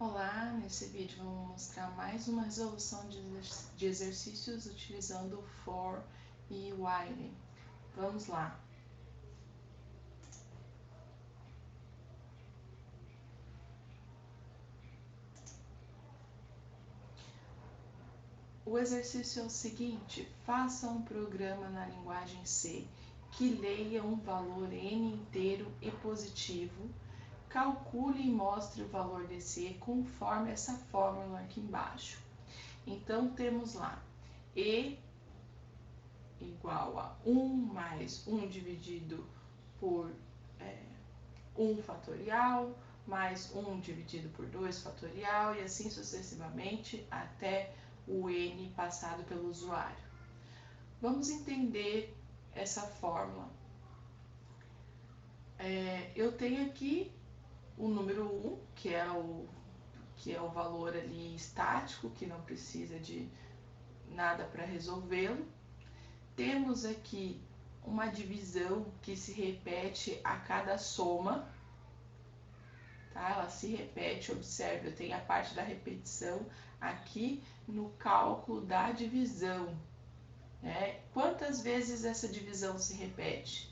Olá, nesse vídeo vamos mostrar mais uma resolução de exercícios utilizando for e while. Vamos lá. O exercício é o seguinte: faça um programa na linguagem C que leia um valor n inteiro e positivo, calcule e mostre o valor desse e conforme essa fórmula aqui embaixo. Então temos lá e igual a 1 mais 1 dividido por 1 fatorial, mais 1 dividido por 2 fatorial, e assim sucessivamente até o n passado pelo usuário. Vamos entender essa fórmula. Eu tenho aqui o número 1, que é o valor ali estático, que não precisa de nada para resolvê-lo. Temos aqui uma divisão que se repete a cada soma, tá? Ela se repete, observe, eu tenho a parte da repetição aqui no cálculo da divisão, né? Quantas vezes essa divisão se repete?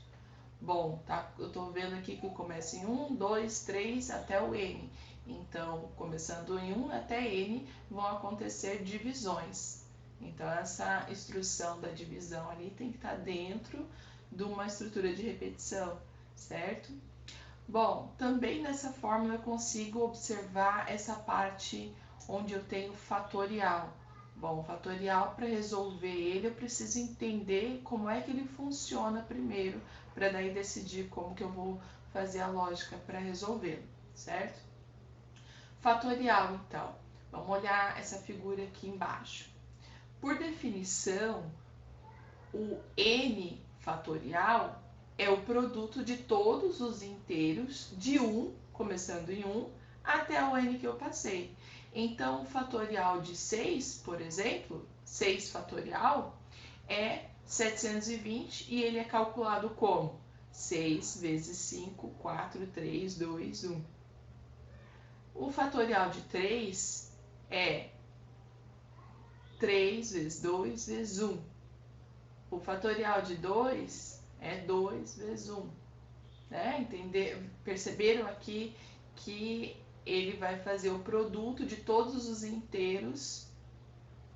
Bom, tá? Eu tô vendo aqui que começa em 1, 2, 3 até o n. Então, começando em 1 até n, vão acontecer divisões. Então, essa instrução da divisão ali tem que estar dentro de uma estrutura de repetição, certo? Bom, também nessa fórmula eu consigo observar essa parte onde eu tenho fatorial. Bom, fatorial, para resolver ele, eu preciso entender como é que ele funciona primeiro, para daí decidir como que eu vou fazer a lógica para resolvê-lo, certo? Fatorial, então. Vamos olhar essa figura aqui embaixo. Por definição, o n fatorial é o produto de todos os inteiros de 1, começando em 1, até o n que eu passei. Então, o fatorial de 6, por exemplo, 6 fatorial, é 720 e ele é calculado como? 6 vezes 5, 4, 3, 2, 1. O fatorial de 3 é 3 vezes 2 vezes 1. O fatorial de 2 é 2 vezes 1. Né? Perceberam aqui que ele vai fazer o produto de todos os inteiros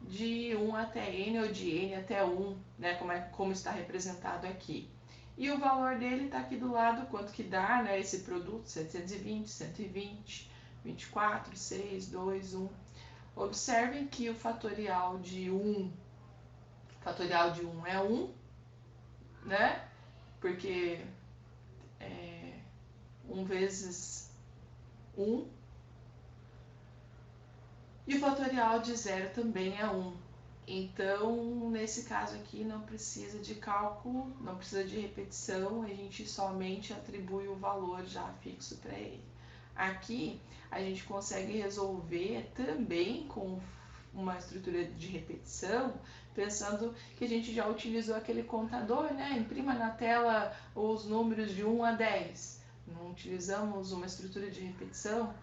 de 1 até n ou de n até 1, né? Como está representado aqui. E o valor dele está aqui do lado, quanto que dá, né? Esse produto, 720, 120, 24, 6, 2, 1. Observem que o fatorial de 1 é 1, né? Porque 1 vezes 1. E o fatorial de 0 também é 1. Então, nesse caso aqui, não precisa de cálculo, não precisa de repetição, a gente somente atribui o valor já fixo para ele. Aqui, a gente consegue resolver também com uma estrutura de repetição, pensando que a gente já utilizou aquele contador, né? Imprima na tela os números de 1 a 10. Não utilizamos uma estrutura de repetição?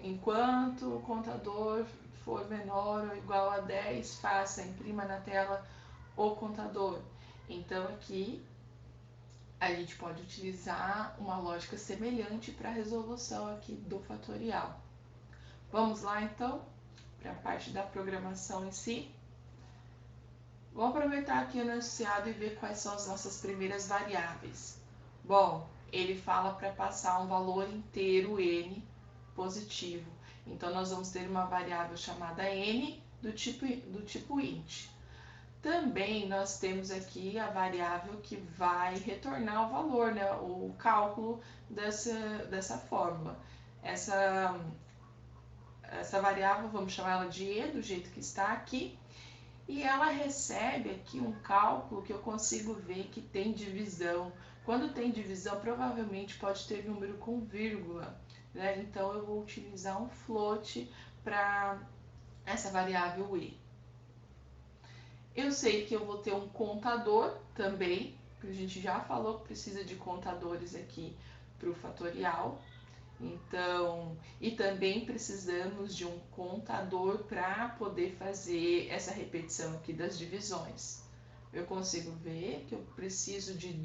Enquanto o contador for menor ou igual a 10, faça, imprima na tela o contador. Então, aqui a gente pode utilizar uma lógica semelhante para a resolução aqui do fatorial. Vamos lá, então, para a parte da programação em si. Vamos aproveitar aqui o enunciado e ver quais são as nossas primeiras variáveis. Bom, ele fala para passar um valor inteiro n positivo. Então, nós vamos ter uma variável chamada n do tipo int. Também nós temos aqui a variável que vai retornar o valor, né? O cálculo dessa fórmula. Essa variável, vamos chamar ela de e, do jeito que está aqui. E ela recebe aqui um cálculo que eu consigo ver que tem divisão. Quando tem divisão, provavelmente pode ter número com vírgula, né? Então, eu vou utilizar um float para essa variável e. Eu sei que eu vou ter um contador também, que a gente já falou que precisa de contadores aqui para o fatorial. Então, e também precisamos de um contador para poder fazer essa repetição aqui das divisões. Eu consigo ver que eu preciso de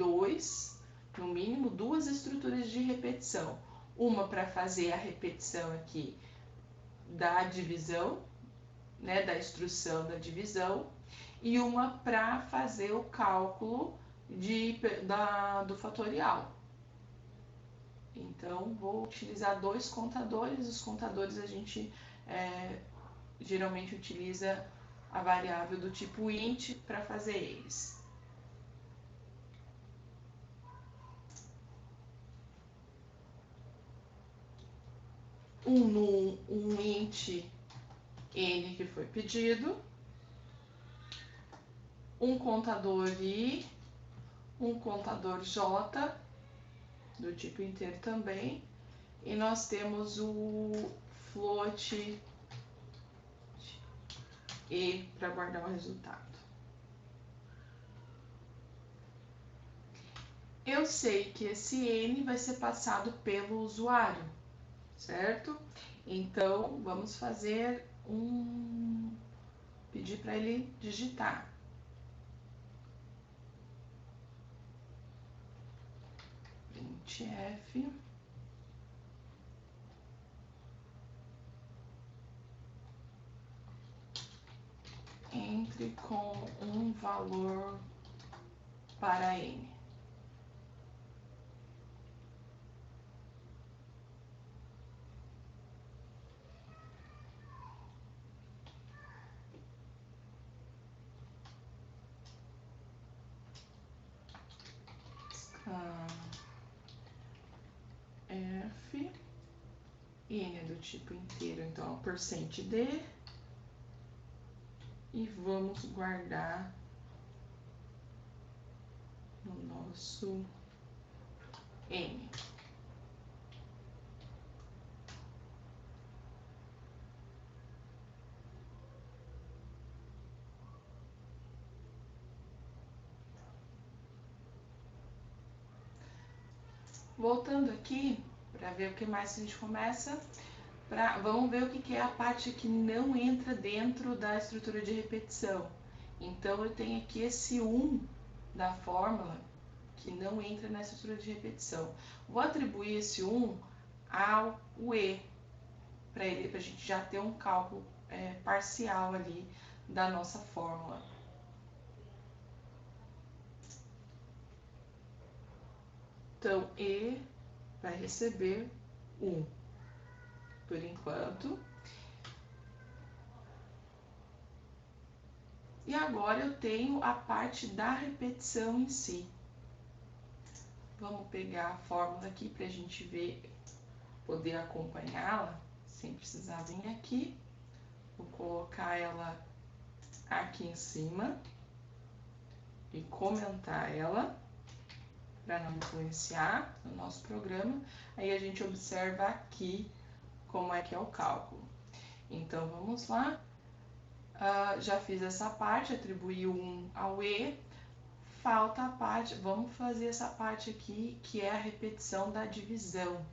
no mínimo duas estruturas de repetição. Uma para fazer a repetição aqui da divisão, né, da instrução da divisão, e uma para fazer o cálculo do fatorial. Então, vou utilizar dois contadores. Os contadores a gente geralmente utiliza a variável do tipo int para fazer eles. Um int n que foi pedido, um contador i, um contador j, do tipo inteiro também, e nós temos o float e para guardar o resultado. Eu sei que esse n vai ser passado pelo usuário, certo? Então, vamos fazer pedir para ele digitar. Printf entre com um valor para n. F, n é do tipo inteiro, então %d, e vamos guardar no nosso n. Voltando aqui, para ver o que mais a gente começa, vamos ver o que é a parte que não entra dentro da estrutura de repetição. Então, eu tenho aqui esse 1 da fórmula que não entra na estrutura de repetição. Vou atribuir esse 1 ao e, para a gente já ter um cálculo parcial ali da nossa fórmula. Então, e vai receber 1 por enquanto. E agora eu tenho a parte da repetição em si. Vamos pegar a fórmula aqui para a gente ver, poder acompanhá-la, sem precisar vir aqui. Vou colocar ela aqui em cima e comentar ela, para não influenciar no nosso programa. Aí a gente observa aqui como é que é o cálculo. Então, vamos lá. Já fiz essa parte, atribuí 1 ao e. Falta a parte, vamos fazer essa parte aqui, que é a repetição da divisão.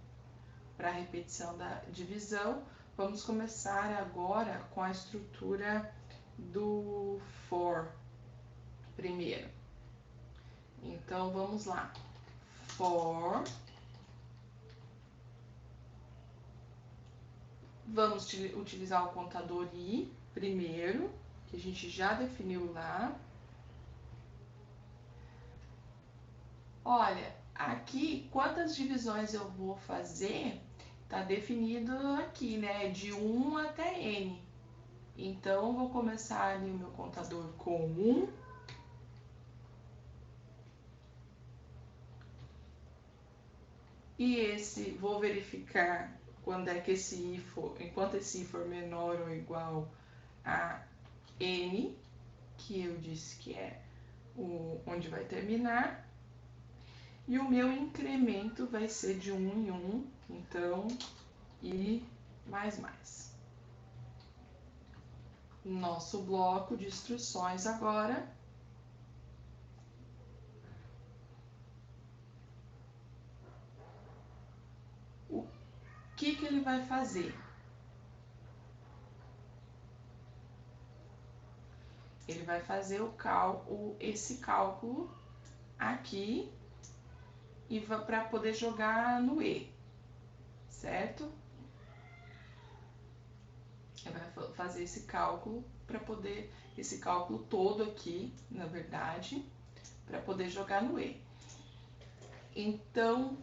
Para a repetição da divisão, vamos começar agora com a estrutura do for primeiro. Então, vamos lá. For. Vamos utilizar o contador i primeiro, que a gente já definiu lá. Olha, aqui, quantas divisões eu vou fazer, tá definido aqui, né? De 1 até n. Então, eu vou começar ali o meu contador com 1. E vou verificar quando é que esse i for, enquanto esse i for menor ou igual a n, que eu disse que é onde vai terminar. E o meu incremento vai ser de 1 em 1, então, i mais mais. Nosso bloco de instruções agora. que ele vai fazer? Ele vai fazer esse cálculo aqui e para poder jogar no E, certo? Ele vai fazer esse cálculo esse cálculo todo aqui, na verdade, para poder jogar no E. Então,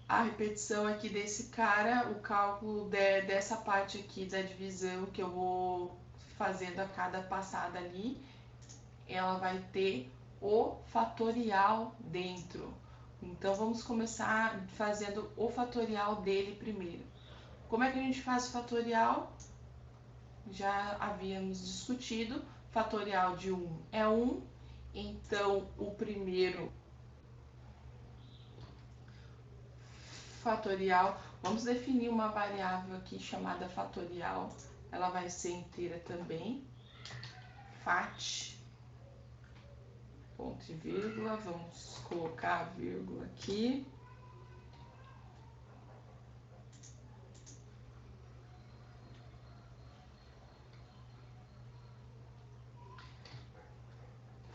a repetição aqui desse cara, o cálculo dessa parte aqui da divisão que eu vou fazendo a cada passada ali, ela vai ter o fatorial dentro. Então, vamos começar fazendo o fatorial dele primeiro. Como é que a gente faz o fatorial? Já havíamos discutido, fatorial de 1 é 1, então o primeiro fatorial, vamos definir uma variável aqui chamada fatorial, ela vai ser inteira também, fat, ponto e vírgula, vamos colocar a vírgula aqui.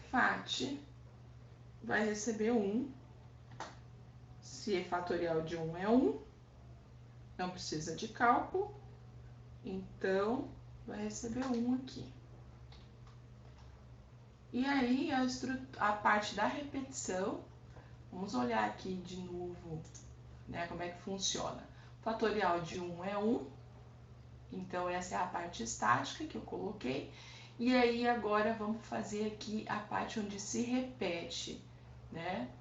Fat vai receber 1, se é fatorial de 1 é 1, não precisa de cálculo, então vai receber 1 aqui. E aí a parte da repetição, vamos olhar aqui de novo, né, como é que funciona. Fatorial de 1 é 1, então essa é a parte estática que eu coloquei. E aí agora vamos fazer aqui a parte onde se repete, né,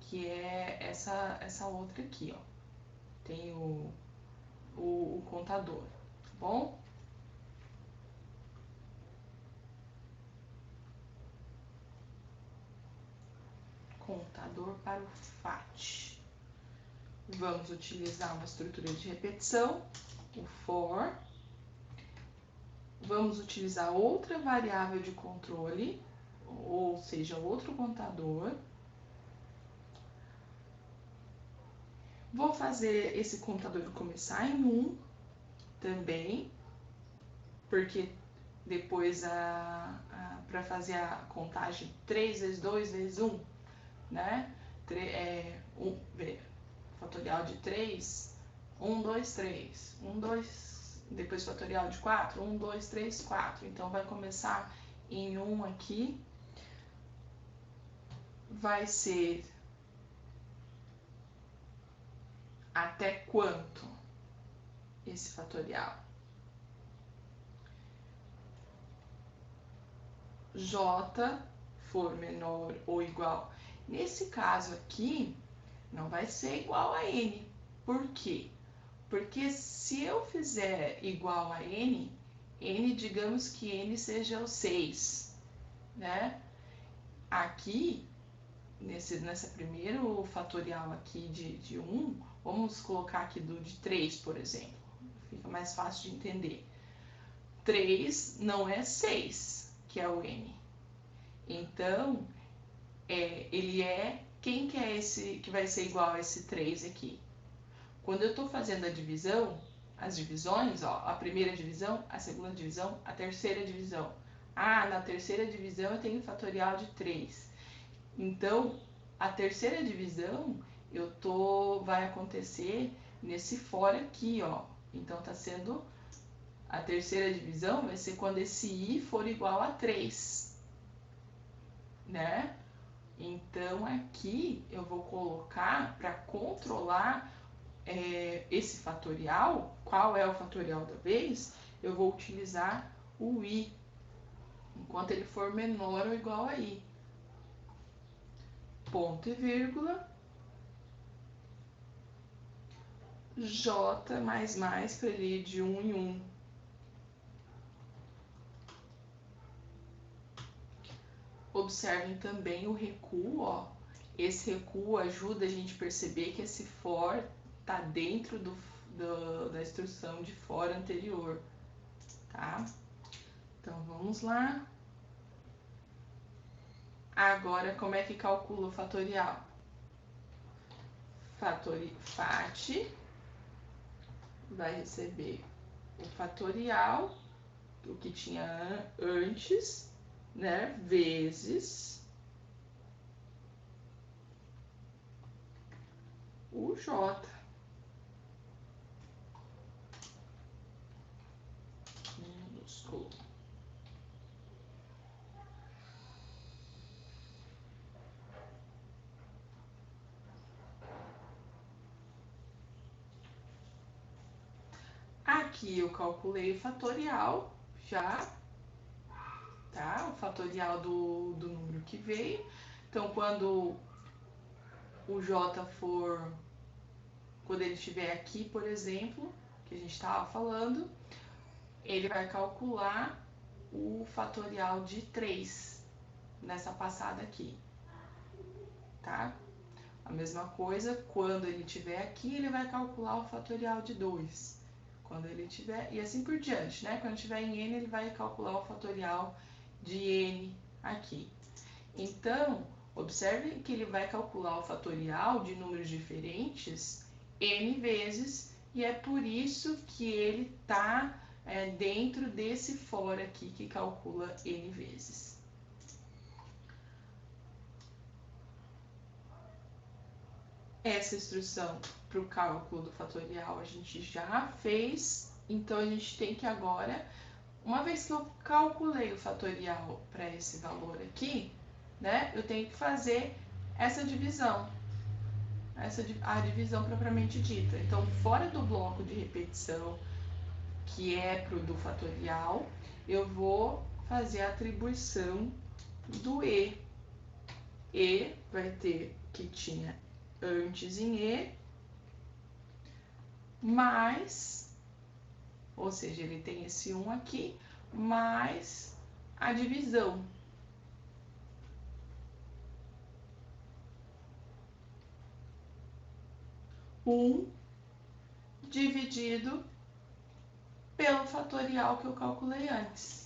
que é essa outra aqui, ó. Tem o contador, tá bom? Contador para o FAT. Vamos utilizar uma estrutura de repetição, o for. Vamos utilizar outra variável de controle, ou seja, outro contador. Vou fazer esse contador começar em 1 também, porque depois para fazer a contagem 3 vezes 2 vezes 1, né? Fatorial de 3, 1, 2, 3, 1, 2, depois fatorial de 4, 1, 2, 3, 4. Então, vai começar em 1 aqui, vai ser até quanto esse fatorial? J for menor ou igual. Nesse caso aqui, não vai ser igual a N. Por quê? Porque se eu fizer igual a N, digamos que N seja o 6, né? Aqui, nessa primeiro fatorial aqui de 1, vamos colocar aqui de 3, por exemplo. Fica mais fácil de entender. 3 não é 6, que é o N. Então, ele quem que é esse que vai ser igual a esse 3 aqui? Quando eu estou fazendo a divisão, as divisões, ó, a primeira divisão, a segunda divisão, a terceira divisão. Ah, na terceira divisão eu tenho fatorial de 3. Então, a terceira divisão vai acontecer nesse fora aqui, ó. Então, tá sendo a terceira divisão vai ser quando esse i for igual a 3, né? Então, aqui eu vou colocar para controlar esse fatorial, qual é o fatorial da vez, eu vou utilizar o i, enquanto ele for menor ou igual a i. Ponto e vírgula, j para ele ir de 1 em 1. Observem também o recuo, ó. Esse recuo ajuda a gente a perceber que esse for está dentro da instrução de for anterior, tá? Então, vamos lá. Agora, como é que calcula o fatorial? Fat vai receber o fatorial, o que tinha antes, né, vezes o J minúsculo. Aqui eu calculei o fatorial já, tá? O fatorial do número que veio. Então, quando o J for, quando ele estiver aqui, por exemplo, que a gente estava falando, ele vai calcular o fatorial de 3 nessa passada aqui, tá? A mesma coisa, quando ele estiver aqui, ele vai calcular o fatorial de 2. Quando ele tiver, e assim por diante, né? Quando estiver em n, ele vai calcular o fatorial de n aqui. Então, observe que ele vai calcular o fatorial de números diferentes n vezes, e é por isso que ele está dentro desse for aqui que calcula n vezes. Essa instrução para o cálculo do fatorial a gente já fez, então a gente tem que agora, uma vez que eu calculei o fatorial para esse valor aqui, né, eu tenho que fazer essa divisão, a divisão propriamente dita. Então, fora do bloco de repetição, que é pro do fatorial, eu vou fazer a atribuição do E. E vai ter que tinha antes em E, mais, ou seja, ele tem esse 1 aqui, mais a divisão. Um dividido pelo fatorial que eu calculei antes.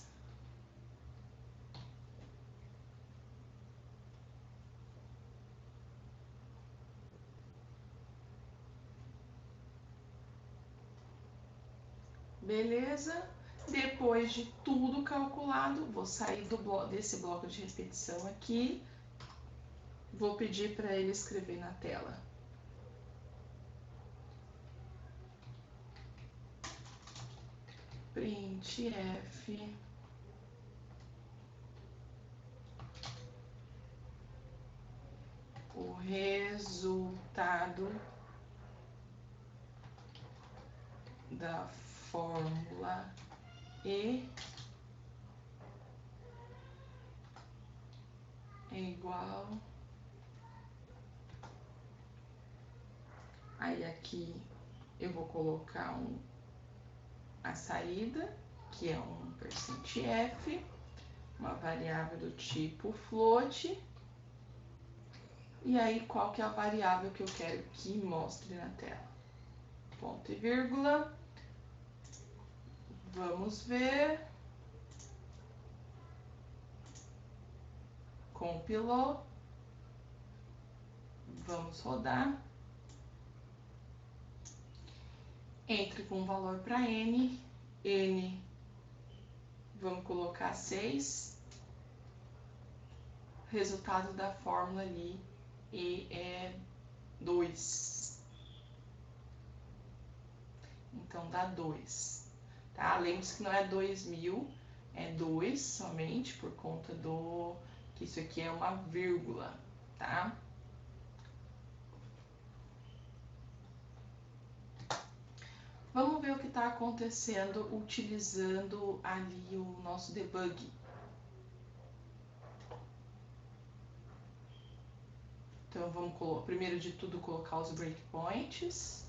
Beleza? Depois de tudo calculado, vou sair desse bloco de repetição aqui. Vou pedir para ele escrever na tela. Printf o resultado da fórmula E é igual. Aí aqui eu vou colocar a saída, que é um %f, uma variável do tipo float. E aí, qual que é a variável que eu quero que mostre na tela? Ponto e vírgula. Vamos ver. Compilou. Vamos rodar. Entre com o valor para n. N, vamos colocar 6. Resultado da fórmula ali, E é 2. Então, dá 2. Tá? Lembre-se que não é 2000, é 2 somente, por conta do que isso aqui é uma vírgula, tá? Vamos ver o que está acontecendo utilizando ali o nosso debug. Então, vamos, primeiro de tudo, colocar os breakpoints.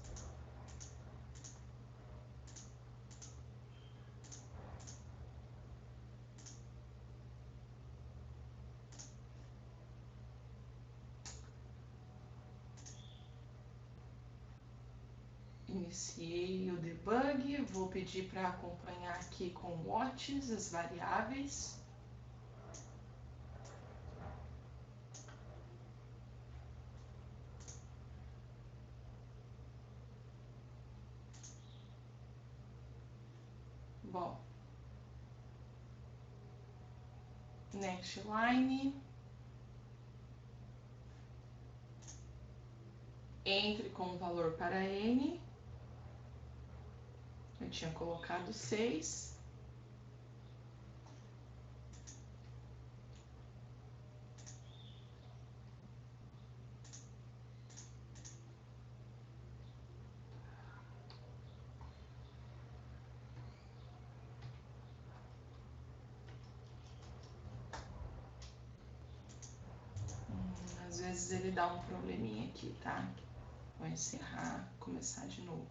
Iniciei o debug, vou pedir para acompanhar aqui com watts as variáveis. Bom, next line, entre com o valor para N, eu tinha colocado 6. Às vezes ele dá um probleminha aqui, tá? Vou encerrar, começar de novo.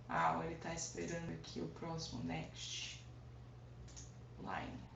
Ah, ele tá esperando aqui o próximo next line.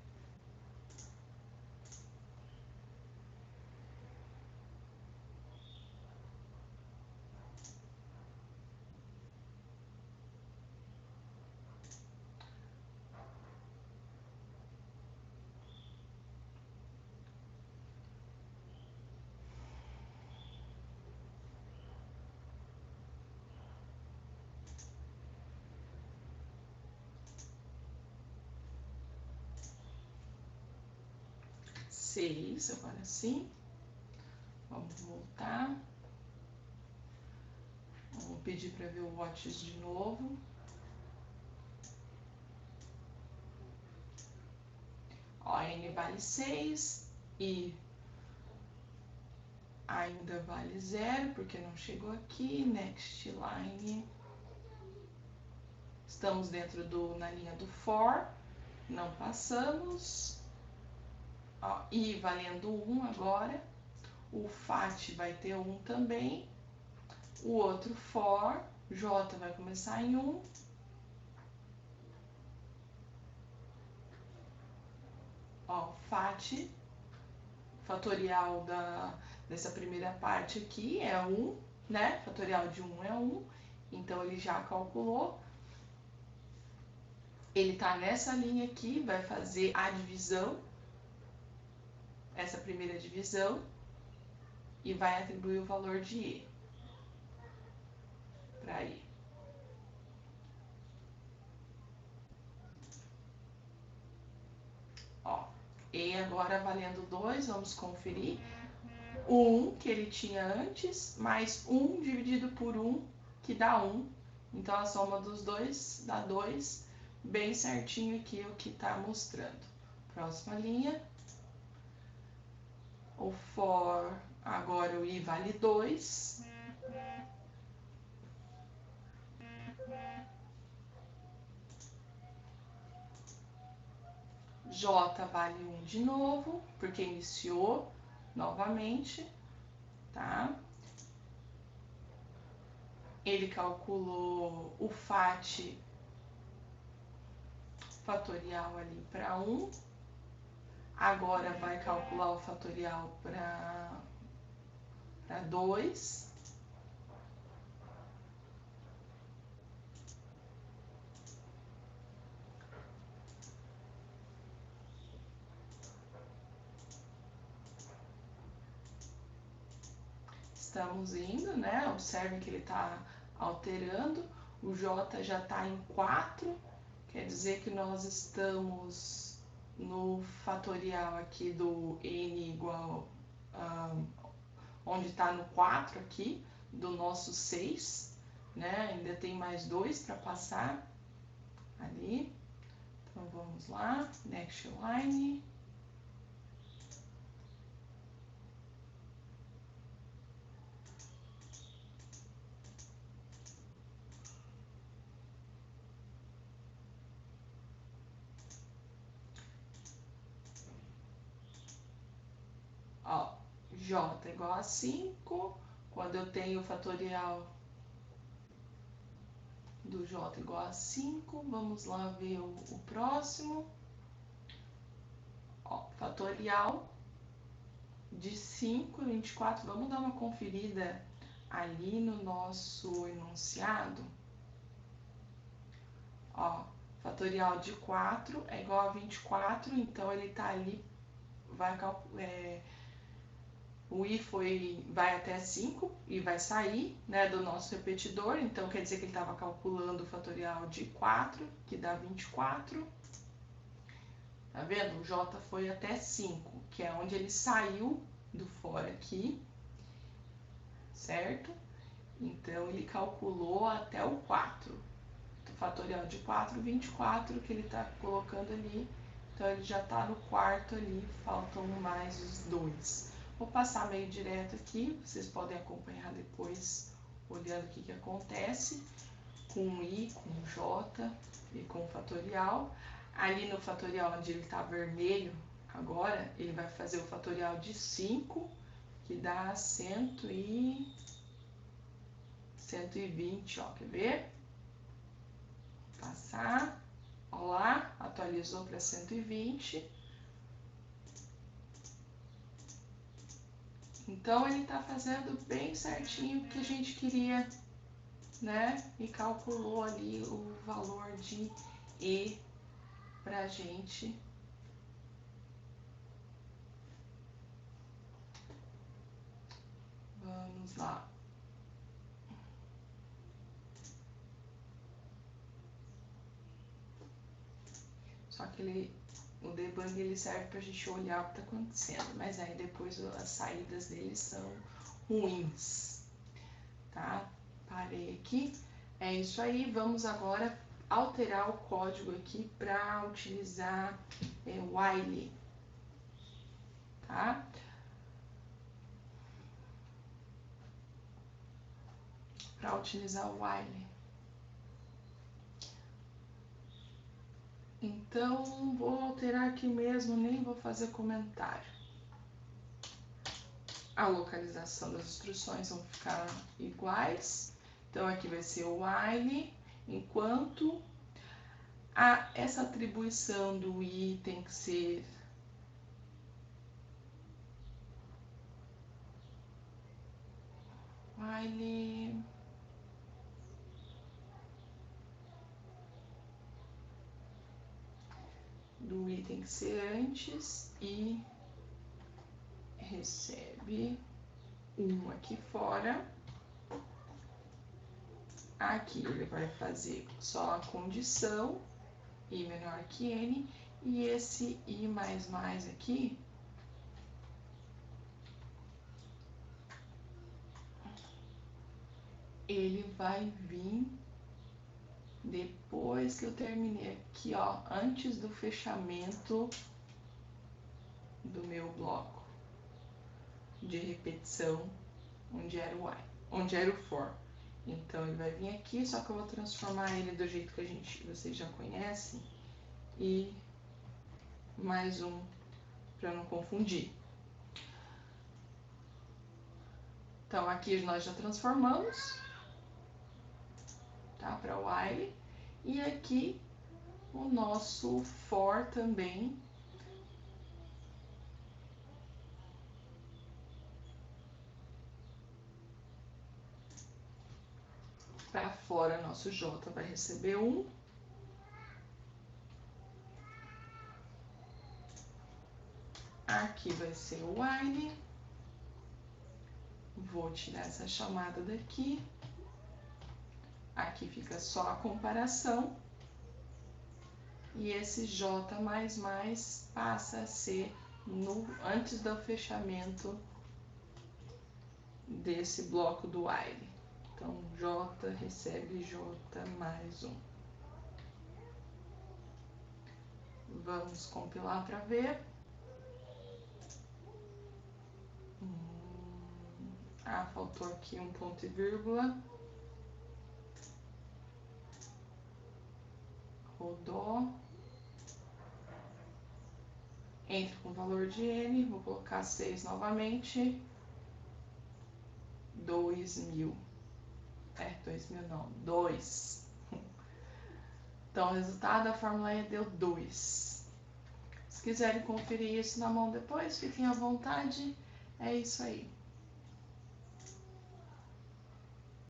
Seis, agora sim. Vamos voltar. Vou pedir para ver o watches de novo. Ó, N vale 6 e ainda vale 0, porque não chegou aqui. Next line. Estamos dentro na linha do for, não passamos. Ó, I valendo 1 agora. O FAT vai ter 1 também. O outro for, J vai começar em 1. Ó, FAT, fatorial dessa primeira parte aqui é 1, né? Fatorial de 1 é 1, então ele já calculou. Ele tá nessa linha aqui, vai fazer a divisão, essa primeira divisão, e vai atribuir o valor de E para I. Ó, E agora valendo 2, vamos conferir. O 1 que ele tinha antes, mais 1 dividido por 1, que dá 1. Então, a soma dos dois dá 2, bem certinho aqui o que está mostrando. Próxima linha. O for, agora o I vale 2. J vale 1 de novo, porque iniciou novamente, tá? Ele calculou o FAT fatorial ali para 1. Agora vai calcular o fatorial para 2. Estamos indo, né? Observe que ele está alterando. O J já está em 4, quer dizer que nós estamos no fatorial aqui do N igual, onde está no 4 aqui, do nosso 6, né? Ainda tem mais 2 para passar ali. Então, vamos lá, next line. Ó, J igual a 5, quando eu tenho o fatorial do J igual a 5, vamos lá ver o próximo. Ó, fatorial de 5 e 24, vamos dar uma conferida ali no nosso enunciado. Ó, fatorial de 4 é igual a 24, então ele tá ali, O I vai até 5 e vai sair, né, do nosso repetidor, então quer dizer que ele estava calculando o fatorial de 4, que dá 24. Tá vendo? O J foi até 5, que é onde ele saiu do for aqui, certo? Então, ele calculou até o 4. O fatorial de 4, 24, que ele está colocando ali. Então, ele já está no quarto ali, faltam mais os 2. Vou passar meio direto aqui, vocês podem acompanhar depois, olhando o que acontece com o I, com o J e com o fatorial. Ali no fatorial, onde ele está vermelho agora, ele vai fazer o fatorial de 5, que dá 120, ó, quer ver? Passar, ó lá, atualizou para 120. Então, ele está fazendo bem certinho o que a gente queria, né? E calculou ali o valor de E pra gente. Vamos lá. Só que o debug ele serve pra gente olhar o que tá acontecendo, mas aí depois as saídas dele são ruins, tá? Parei aqui. É isso aí, vamos agora alterar o código aqui para utilizar while, tá? Para utilizar o while. Então, vou alterar aqui mesmo, nem vou fazer comentário. A localização das instruções vão ficar iguais. Então, aqui vai ser o while, enquanto essa atribuição do I tem que ser while do I tem que ser antes e recebe 1 aqui fora. Aqui ele vai fazer só a condição I menor que N, e esse I mais mais aqui ele vai vir depois que eu terminei aqui, ó, antes do fechamento do meu bloco de repetição, onde era o while, onde era o for. Então ele vai vir aqui, só que eu vou transformar ele do jeito que vocês já conhecem, e mais um para não confundir. Então aqui nós já transformamos, tá, para while, e aqui o nosso for também. Para fora, nosso J vai receber 1. Aqui vai ser o while. Vou tirar essa chamada daqui. Aqui fica só a comparação. E esse J++ passa a ser antes do fechamento desse bloco do while. Então, J recebe J mais 1. Vamos compilar para ver. Faltou aqui um ponto e vírgula. Rodou. Entre com o valor de N, vou colocar 6 novamente. 2.000. 2.000 não, 2. Então, o resultado da fórmula E deu 2. Se quiserem conferir isso na mão depois, fiquem à vontade. É isso aí.